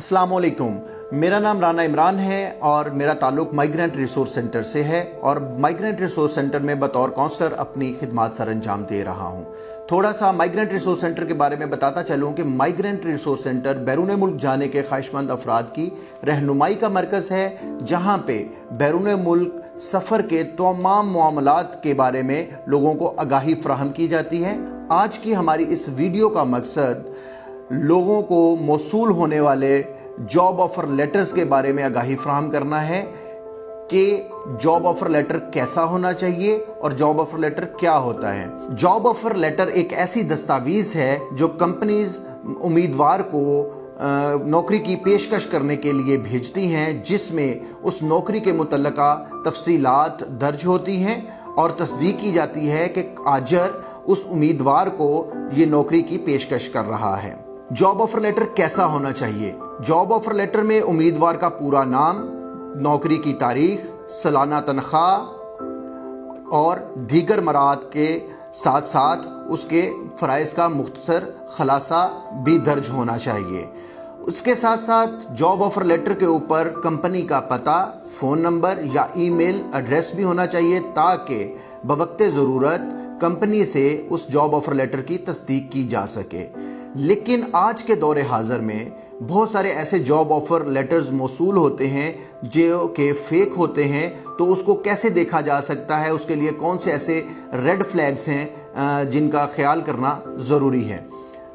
अस्सलाम वालेकुम। मेरा नाम राना इमरान है और मेरा ताल्लुक़ माइग्रेंट रिसोर्स सेंटर से है और माइग्रेंट रिसोर्स सेंटर में बतौर काउंसलर अपनी खिदमत सर अंजाम दे रहा हूँ। थोड़ा सा माइग्रेंट रिसोर्स सेंटर के बारे में बताता चलूँ कि माइग्रेंट रिसोर्स सेंटर बैरून मुल्क जाने के ख्वाहिशमंद अफराद की रहनुमाई का मरकज़ है, जहाँ पे बैरून मुल्क सफ़र के तमाम मामलात के बारे में लोगों को आगाही फराहम की जाती है। आज की हमारी इस वीडियो का मकसद लोगों को मौसूल होने वाले जॉब ऑफ़र लेटर्स के बारे में आगाही फराहम करना है कि जॉब ऑफ़र लेटर कैसा होना चाहिए और जॉब ऑफ़र लेटर क्या होता है। जॉब ऑफ़र लेटर एक ऐसी दस्तावेज़ है जो कंपनीज उम्मीदवार को नौकरी की पेशकश करने के लिए भेजती हैं, जिसमें उस नौकरी के मुतल्लिका तफसीलात दर्ज होती हैं और तस्दीक की जाती है कि आजर उस उम्मीदवार को ये नौकरी की पेशकश कर रहा है। जॉब ऑफ़र लेटर कैसा होना चाहिए? जॉब ऑफ़र लेटर में उम्मीदवार का पूरा नाम, नौकरी की तारीख, सालाना तनख्वाह और दीगर मराद के साथ साथ उसके फ़राइज़ का मुख्तसर खुलासा भी दर्ज होना चाहिए। उसके साथ साथ जॉब ऑफ़र लेटर के ऊपर कंपनी का पता, फ़ोन नंबर या ईमेल एड्रेस भी होना चाहिए ताकि बवक्ते ज़रूरत कंपनी से उस जॉब ऑफ़र लेटर की तस्दीक की जा सके। लेकिन आज के दौरे हाज़र में बहुत सारे ऐसे जॉब ऑफ़र लेटर्स मौसूल होते हैं जो कि फ़ेक होते हैं, तो उसको कैसे देखा जा सकता है, उसके लिए कौन से ऐसे रेड फ्लैग्स हैं जिनका ख्याल करना ज़रूरी है।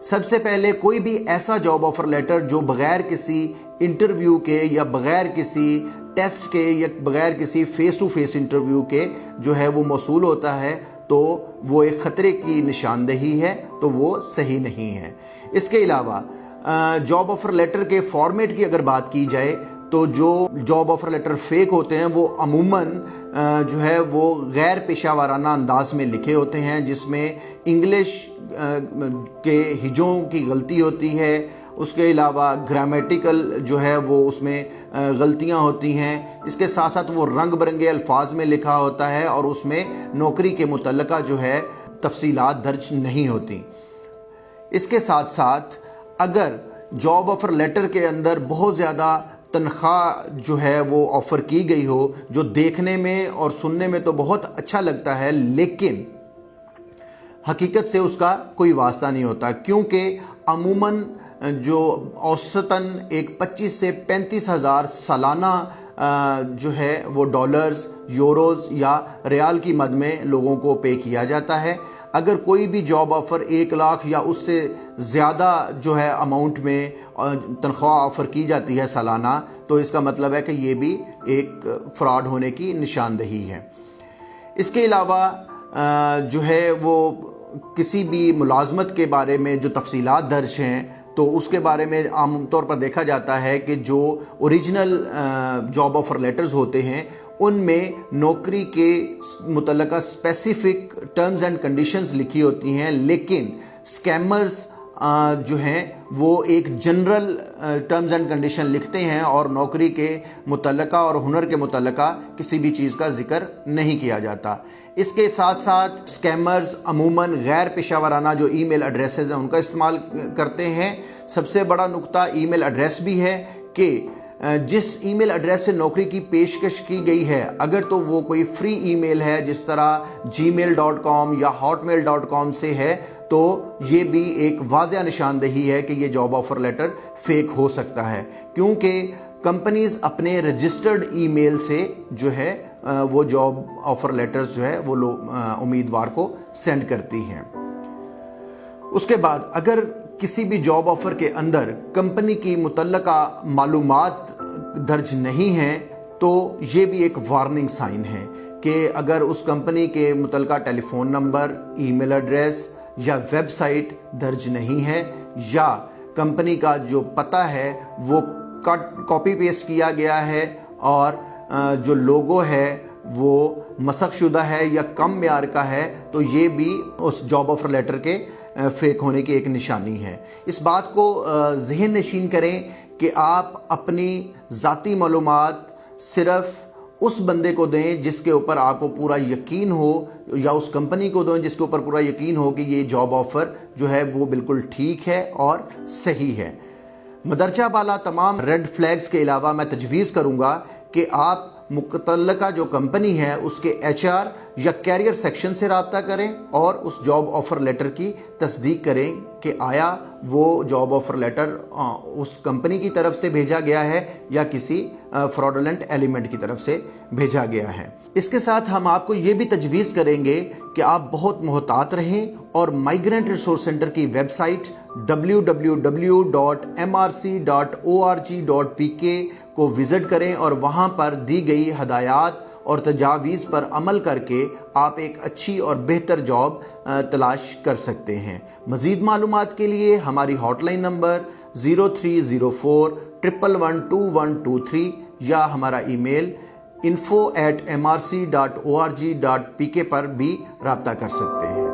सबसे पहले कोई भी ऐसा जॉब ऑफ़र लेटर जो बग़ैर किसी इंटरव्यू के या बग़ैर किसी टेस्ट के या बग़ैर किसी फ़ेस टू फ़ेस इंटरव्यू के जो है वो मौसूल होता है, तो वो एक ख़तरे की निशानदेही है, तो वो सही नहीं है। इसके अलावा जॉब ऑफ़र लेटर के फॉर्मेट की अगर बात की जाए तो जो जॉब ऑफ़र लेटर फ़ेक होते हैं वो अमूमन जो है वो गैर पेशा वाराना अंदाज में लिखे होते हैं, जिसमें इंग्लिश के हिजों की गलती होती है। उसके अलावा ग्रामेटिकल जो है वो उसमें गलतियां होती हैं। इसके साथ साथ वो रंग बिरंगे अल्फाज में लिखा होता है और उसमें नौकरी के मुतल्लिका जो है तफसीलात दर्ज नहीं होती। इसके साथ साथ अगर जॉब ऑफ़र लेटर के अंदर बहुत ज़्यादा तनख्वाह जो है वो ऑफ़र की गई हो, जो देखने में और सुनने में तो बहुत अच्छा लगता है लेकिन हकीकत से उसका कोई वास्ता नहीं होता, क्योंकि अमूमन जो औसतन एक 25 से 35 हज़ार सालाना जो है वो डॉलर्स, यूरोज़ या रियाल की मद में लोगों को पे किया जाता है। अगर कोई भी जॉब ऑफ़र 1 लाख या उससे ज़्यादा जो है अमाउंट में तनख्वाह ऑफ़र की जाती है सालाना, तो इसका मतलब है कि ये भी एक फ़्रॉड होने की निशानदेही है। इसके अलावा जो है वो किसी भी मुलाजमत के बारे में जो तफसीलात दर्ज हैं, तो उसके बारे में आम तौर पर देखा जाता है कि जो ओरिजिनल जॉब ऑफ़र लेटर्स होते हैं उनमें नौकरी के मुतल्लिका स्पेसिफ़िक टर्म्स एंड कंडीशंस लिखी होती हैं, लेकिन स्कैमर्स जो हैं वो एक जनरल टर्म्स एंड कंडीशन लिखते हैं और नौकरी के मुतल्लिका और हुनर के मुतल्लिका किसी भी चीज़ का ज़िक्र नहीं किया जाता। इसके साथ साथ स्कैमर्स अमूमन गैर पेशा वाराना जो ईमेल एड्रेसेस हैं उनका इस्तेमाल करते हैं। सबसे बड़ा नुक्ता ईमेल एड्रेस भी है कि जिस ईमेल एड्रेस से नौकरी की पेशकश की गई है, अगर तो वो कोई फ्री ईमेल है जिस तरह gmail.com या hotmail.com से है, तो ये भी एक वाज़ह निशानदेही है कि ये जॉब ऑफ़र लेटर फ़ेक हो सकता है, क्योंकि कंपनीज़ अपने रजिस्टर्ड ईमेल से जो है वो जॉब ऑफ़र लेटर्स जो है वो उम्मीदवार को सेंड करती हैं। उसके बाद अगर किसी भी जॉब ऑफ़र के अंदर कंपनी की मुतल्लिका मालूमात दर्ज नहीं हैं, तो ये भी एक वार्निंग साइन है कि अगर उस कंपनी के मुतल्लिका टेलीफ़ोन नंबर, ईमेल एड्रेस या वेबसाइट दर्ज नहीं है, या कंपनी का जो पता है वो कॉपी पेस्ट किया गया है और जो लोगो है वो मसखशुदा है या कम म्यार का है, तो ये भी उस जॉब ऑफ़र लेटर के फ़ेक होने की एक निशानी है। इस बात को ज़हन नशीन करें कि आप अपनी ज़ाती मालूमात सिर्फ़ उस बंदे को दें जिसके ऊपर आपको पूरा यकीन हो, या उस कंपनी को दें जिसके ऊपर पूरा यकीन हो कि ये जॉब ऑफ़र जो है वो बिल्कुल ठीक है और सही है। مدرجہ بالا تمام ریڈ فلیگز کے علاوہ میں تجویز کروں گا کہ آپ متعلقہ جو کمپنی ہے اس کے HR یا کیریئر سیکشن سے رابطہ کریں اور اس جاب آفر لیٹر کی تصدیق کریں کہ آیا وہ جاب آفر لیٹر اس کمپنی کی طرف سے بھیجا گیا ہے یا کسی فراڈولنٹ ایلیمنٹ کی طرف سے بھیجا گیا ہے۔ اس کے ساتھ ہم آپ کو یہ بھی تجویز کریں گے کہ آپ بہت محتاط رہیں اور مائیگرنٹ ریسورس سینٹر کی ویب سائٹ www.mrc.org.pk کو وزٹ کریں اور وہاں پر دی گئی ہدایات اور تجاویز پر عمل کر کے آپ ایک اچھی اور بہتر جاب تلاش کر سکتے ہیں۔ مزید معلومات کے لیے ہماری ہاٹ لائن نمبر 0304112123 یا ہمارا ای میل info@mrc.org.pk پر بھی رابطہ کر سکتے ہیں۔